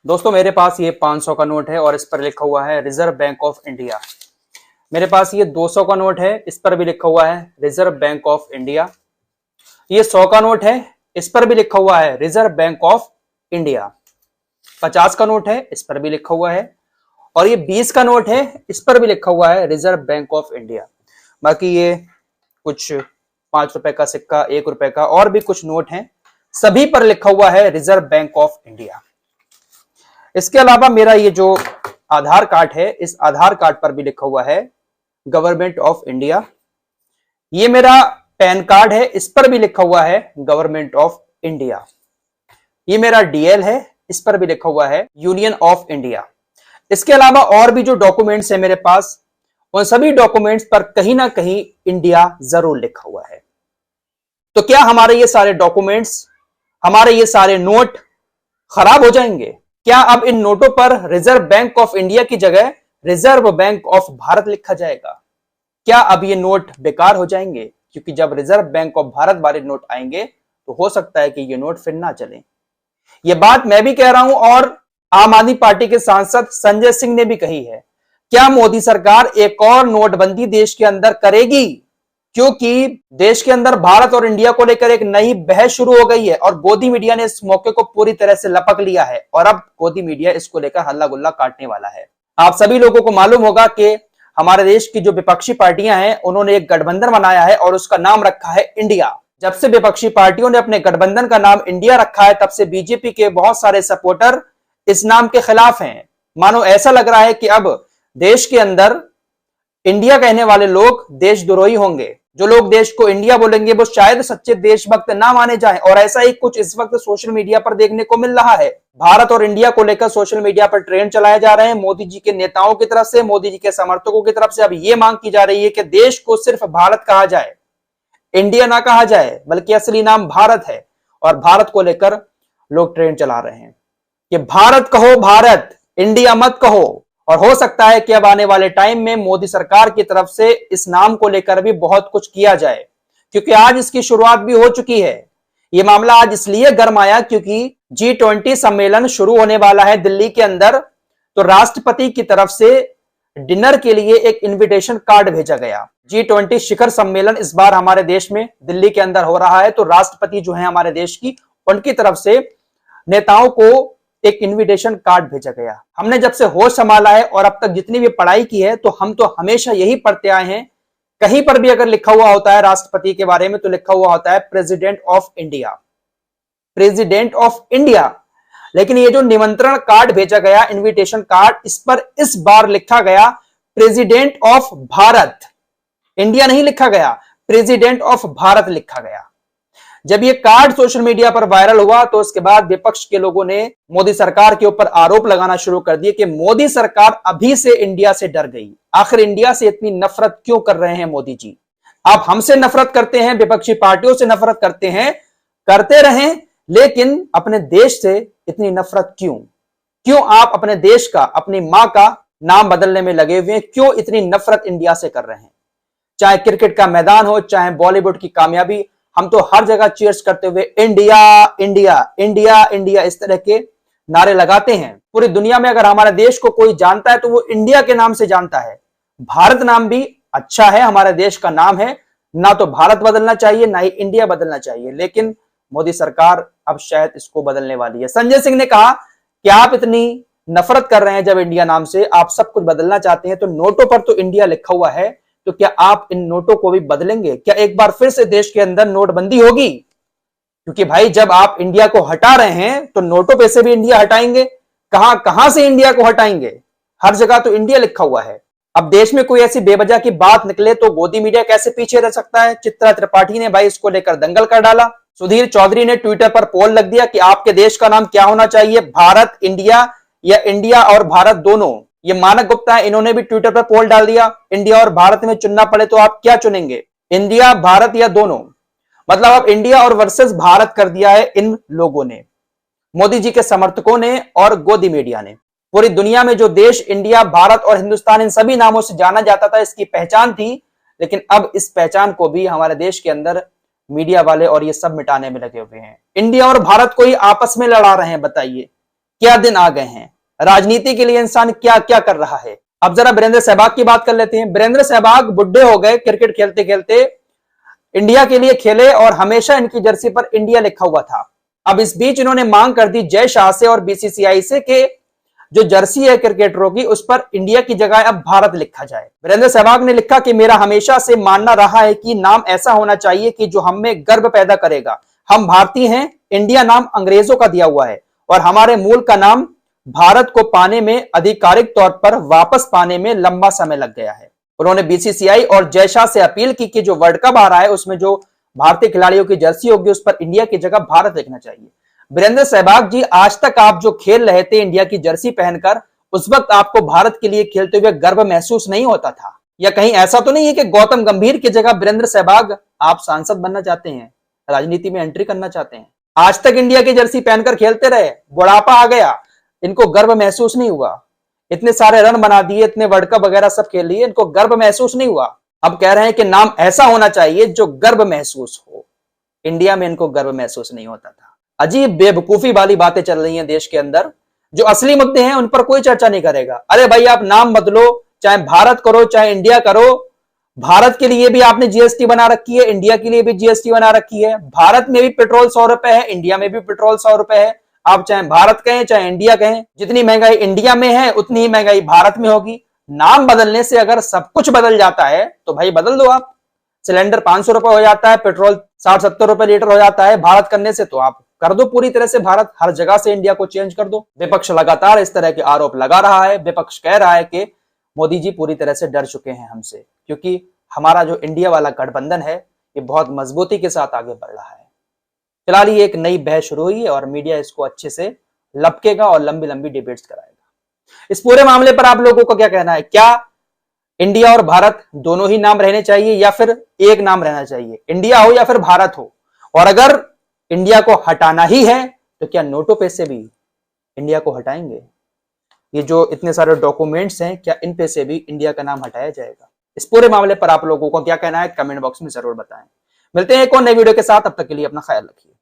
दोस्तों मेरे पास ये 500 का नोट है और इस पर लिखा हुआ है रिजर्व बैंक ऑफ इंडिया। मेरे पास ये 200 का नोट है, इस पर भी लिखा हुआ है रिजर्व बैंक ऑफ इंडिया। ये 100 का नोट है, इस पर भी लिखा हुआ है रिजर्व बैंक ऑफ इंडिया। 50 का नोट है, इस पर भी लिखा हुआ है, और ये 20 का नोट है, इस पर भी लिखा हुआ है रिजर्व बैंक ऑफ इंडिया। बाकी ये कुछ 5 रुपए का सिक्का, 1 रुपए का और भी कुछ नोट हैं, सभी पर लिखा हुआ है रिजर्व बैंक ऑफ इंडिया। इसके अलावा मेरा ये जो आधार कार्ड है, इस आधार कार्ड पर भी लिखा हुआ है गवर्नमेंट ऑफ इंडिया। ये मेरा पैन कार्ड है, इस पर भी लिखा हुआ है गवर्नमेंट ऑफ इंडिया। ये मेरा डीएल है, इस पर भी लिखा हुआ है यूनियन ऑफ इंडिया। इसके अलावा और भी जो डॉक्यूमेंट्स है मेरे पास, उन सभी डॉक्यूमेंट्स पर कहीं ना कहीं इंडिया जरूर लिखा हुआ है। तो क्या हमारे ये सारे डॉक्यूमेंट्स, हमारे ये सारे नोट खराब हो जाएंगे? क्या अब इन नोटों पर रिजर्व बैंक ऑफ इंडिया की जगह रिजर्व बैंक ऑफ भारत लिखा जाएगा? क्या अब ये नोट बेकार हो जाएंगे? क्योंकि जब रिजर्व बैंक ऑफ भारत वाले नोट आएंगे तो हो सकता है कि ये नोट फिर ना चले। ये बात मैं भी कह रहा हूं और आम आदमी पार्टी के सांसद संजय सिंह ने भी कही है। क्या मोदी सरकार एक और नोटबंदी देश के अंदर करेगी? क्योंकि देश के अंदर भारत और इंडिया को लेकर एक नई बहस शुरू हो गई है और गोदी मीडिया ने इस मौके को पूरी तरह से लपक लिया है और अब गोदी मीडिया इसको लेकर हल्ला गुल्ला काटने वाला है। आप सभी लोगों को मालूम होगा कि हमारे देश की जो विपक्षी पार्टियां हैं, उन्होंने एक गठबंधन बनाया है और उसका नाम रखा है इंडिया। जब से विपक्षी पार्टियों ने अपने गठबंधन का नाम इंडिया रखा है, तब से बीजेपी के बहुत सारे सपोर्टर इस नाम के खिलाफ हैं। मानो ऐसा लग रहा है कि अब देश के अंदर इंडिया कहने वाले लोग देशद्रोही होंगे। जो लोग देश को इंडिया बोलेंगे वो शायद सच्चे देशभक्त ना माने जाएं, और ऐसा ही कुछ इस वक्त सोशल मीडिया पर देखने को मिल रहा है। भारत और इंडिया को लेकर सोशल मीडिया पर ट्रेंड चलाए जा रहे हैं। मोदी जी के नेताओं की तरफ से, मोदी जी के समर्थकों की तरफ से अब यह मांग की जा रही है कि देश को सिर्फ भारत कहा जाए, इंडिया ना कहा जाए, बल्कि असली नाम भारत है। और भारत को लेकर लोग ट्रेंड चला रहे हैं कि भारत कहो, भारत, इंडिया मत कहो। और हो सकता है कि अब आने वाले टाइम में मोदी सरकार की तरफ से इस नाम को लेकर भी बहुत कुछ किया जाए, क्योंकि आज इसकी शुरुआत भी हो चुकी है। यह मामला आज इसलिए गर्म आया क्योंकि G20 सम्मेलन शुरू होने वाला है दिल्ली के अंदर। तो राष्ट्रपति की तरफ से डिनर के लिए एक इनविटेशन कार्ड भेजा गया। G20 शिखर सम्मेलन इस बार हमारे देश में दिल्ली के अंदर हो रहा है, तो राष्ट्रपति जो है हमारे देश की, उनकी तरफ से नेताओं को एक इनविटेशन कार्ड भेजा गया। हमने जब से होश संभाला है और अब तक जितनी भी पढ़ाई की है, तो हम तो हमेशा यही पढ़ते आए हैं, कहीं पर भी अगर लिखा हुआ होता है राष्ट्रपति के बारे में तो लिखा हुआ होता है president of India, president of India. लेकिन ये जो निमंत्रण कार्ड भेजा गया, इनविटेशन कार्ड, इस पर इस बार लिखा गया प्रेसिडेंट ऑफ भारत। इंडिया नहीं लिखा गया, प्रेसिडेंट ऑफ भारत लिखा गया। जब ये कार्ड सोशल मीडिया पर वायरल हुआ तो उसके बाद विपक्ष के लोगों ने मोदी सरकार के ऊपर आरोप लगाना शुरू कर दिए कि मोदी सरकार अभी से इंडिया से डर गई। आखिर इंडिया से इतनी नफरत क्यों कर रहे हैं मोदी जी? आप हमसे नफरत करते हैं, विपक्षी पार्टियों से नफरत करते हैं, करते रहें, लेकिन अपने देश से इतनी नफरत क्यों? क्यों आप अपने देश का, अपनी मां का नाम बदलने में लगे हुए हैं? क्यों इतनी नफरत इंडिया से कर रहे हैं? चाहे क्रिकेट का मैदान हो, चाहे बॉलीवुड की कामयाबी, हम तो हर जगह चीयर्स करते हुए इंडिया इंडिया इंडिया इंडिया इस तरह के नारे लगाते हैं। पूरी दुनिया में अगर हमारे देश को कोई जानता है तो वो इंडिया के नाम से जानता है। भारत नाम भी अच्छा है, हमारे देश का नाम है। ना तो भारत बदलना चाहिए, ना ही इंडिया बदलना चाहिए, लेकिन मोदी सरकार अब शायद इसको बदलने वाली है। संजय सिंह ने कहा कि आप इतनी नफरत कर रहे हैं जब इंडिया नाम से, आप सब कुछ बदलना चाहते हैं, तो नोटों पर तो इंडिया लिखा हुआ है, तो क्या आप इन नोटों को भी बदलेंगे? क्या एक बार फिर से देश के अंदर नोटबंदी होगी? क्योंकि भाई जब आप इंडिया को हटा रहे हैं तो नोटों पे से भी इंडिया हटाएंगे। कहां से इंडिया को हटाएंगे? हर जगह तो इंडिया लिखा हुआ है। अब देश में कोई ऐसी बेवजह की बात निकले तो गोदी मीडिया कैसे पीछे रह सकता है? चित्रा त्रिपाठी ने भाई इसको लेकर दंगल कर डाला। सुधीर चौधरी ने ट्विटर पर पोल लग दिया कि आपके देश का नाम क्या होना चाहिए, भारत, इंडिया या इंडिया और भारत दोनों। ये मानक गुप्ता है, इन्होंने भी ट्विटर पर पोल डाल दिया, इंडिया और भारत में चुनना पड़े तो आप क्या चुनेंगे, इंडिया, भारत या दोनों? मतलब अब इंडिया और वर्सेस भारत कर दिया है इन लोगों ने, मोदी जी के समर्थकों ने और गोदी मीडिया ने। पूरी दुनिया में जो देश इंडिया, भारत और हिंदुस्तान इन सभी नामों से जाना जाता था, इसकी पहचान थी, लेकिन अब इस पहचान को भी हमारे देश के अंदर मीडिया वाले और ये सब मिटाने में लगे हुए हैं। इंडिया और भारत को ही आपस में लड़ा रहे हैं। बताइए क्या दिन आ गए हैं, राजनीति के लिए इंसान क्या क्या कर रहा है। अब जरा वीरेंद्र सहवाग की बात कर लेते हैं। वीरेंद्र सहवाग बुढ़े हो गए, क्रिकेट खेलते खेलते इंडिया के लिए खेले और हमेशा इनकी जर्सी पर इंडिया लिखा हुआ था। अब इस बीच इन्होंने मांग कर दी जय शाह से और बीसीसीआई से कि जो जर्सी है क्रिकेटरों की उस पर इंडिया की जगह अब भारत लिखा जाए। वीरेंद्र सहवाग ने लिखा कि मेरा हमेशा से मानना रहा है कि नाम ऐसा होना चाहिए कि जो हम में गर्व पैदा करेगा। हम भारतीय हैं, इंडिया नाम अंग्रेजों का दिया हुआ है और हमारे मूल का नाम भारत को पाने में, आधिकारिक तौर पर वापस पाने में लंबा समय लग गया है। उन्होंने बीसीसीआई और जय शाह से अपील की कि जो वर्ल्ड कप आ रहा है उसमें जो भारतीय खिलाड़ियों की जर्सी होगी उस पर इंडिया की जगह भारत लिखना चाहिए। वीरेंद्र सहवाग जी, आज तक आप जो खेल रहे थे इंडिया की जर्सी पहनकर, उस वक्त आपको भारत के लिए खेलते हुए गर्व महसूस नहीं होता था? या कहीं ऐसा तो नहीं है कि गौतम गंभीर की जगह वीरेंद्र सहवाग आप सांसद बनना चाहते हैं, राजनीति में एंट्री करना चाहते हैं? आज तक इंडिया की जर्सी पहनकर खेलते रहे, बुढ़ापा आ गया, इनको गर्व महसूस नहीं हुआ? इतने सारे रन बना दिए, इतने वर्ल्ड कप वगैरह सब खेल लिए, इनको गर्व महसूस नहीं हुआ? अब कह रहे हैं कि नाम ऐसा होना चाहिए जो गर्व महसूस हो। इंडिया में इनको गर्व महसूस नहीं होता था। अजीब बेवकूफी वाली बातें चल रही हैं देश के अंदर। जो असली मुद्दे हैं उन पर कोई चर्चा नहीं करेगा। अरे भाई, आप नाम बदलो, चाहे भारत करो चाहे इंडिया करो। भारत के लिए भी आपने जीएसटी बना रखी है, इंडिया के लिए भी जीएसटी बना रखी है। भारत में भी पेट्रोल 100 रुपए है, इंडिया में भी पेट्रोल 100 रुपए है। आप चाहे भारत कहें चाहे इंडिया कहें, जितनी महंगाई इंडिया में है उतनी ही महंगाई भारत में होगी। नाम बदलने से अगर सब कुछ बदल जाता है तो भाई बदल दो आप। सिलेंडर 500 रुपए हो जाता है, पेट्रोल 60-70 रुपए लीटर हो जाता है भारत करने से, तो आप कर दो पूरी तरह से भारत, हर जगह से इंडिया को चेंज कर दो। विपक्ष लगातार इस तरह के आरोप लगा रहा है। विपक्ष कह रहा है कि मोदी जी पूरी तरह से डर चुके हैं हमसे, क्योंकि हमारा जो इंडिया वाला गठबंधन है ये बहुत मजबूती के साथ आगे बढ़ रहा है। फिलहाल ये एक नई बहस शुरू हुई है और मीडिया इसको अच्छे से लपकेगा और लंबी लंबी डिबेट्स कराएगा। इस पूरे मामले पर आप लोगों का क्या कहना है? क्या इंडिया और भारत दोनों ही नाम रहने चाहिए या फिर एक नाम रहना चाहिए? इंडिया हो या फिर भारत हो? और अगर इंडिया को हटाना ही है तो क्या नोटों पे से भी इंडिया को हटाएंगे? ये जो इतने सारे डॉक्यूमेंट्स हैं, क्या इन पे से भी इंडिया का नाम हटाया जाएगा? इस पूरे मामले पर आप लोगों को क्या कहना है कमेंट बॉक्स में जरूर बताएं। मिलते हैं एक और नई वीडियो के साथ, तब तक के लिए अपना ख्याल रखिए।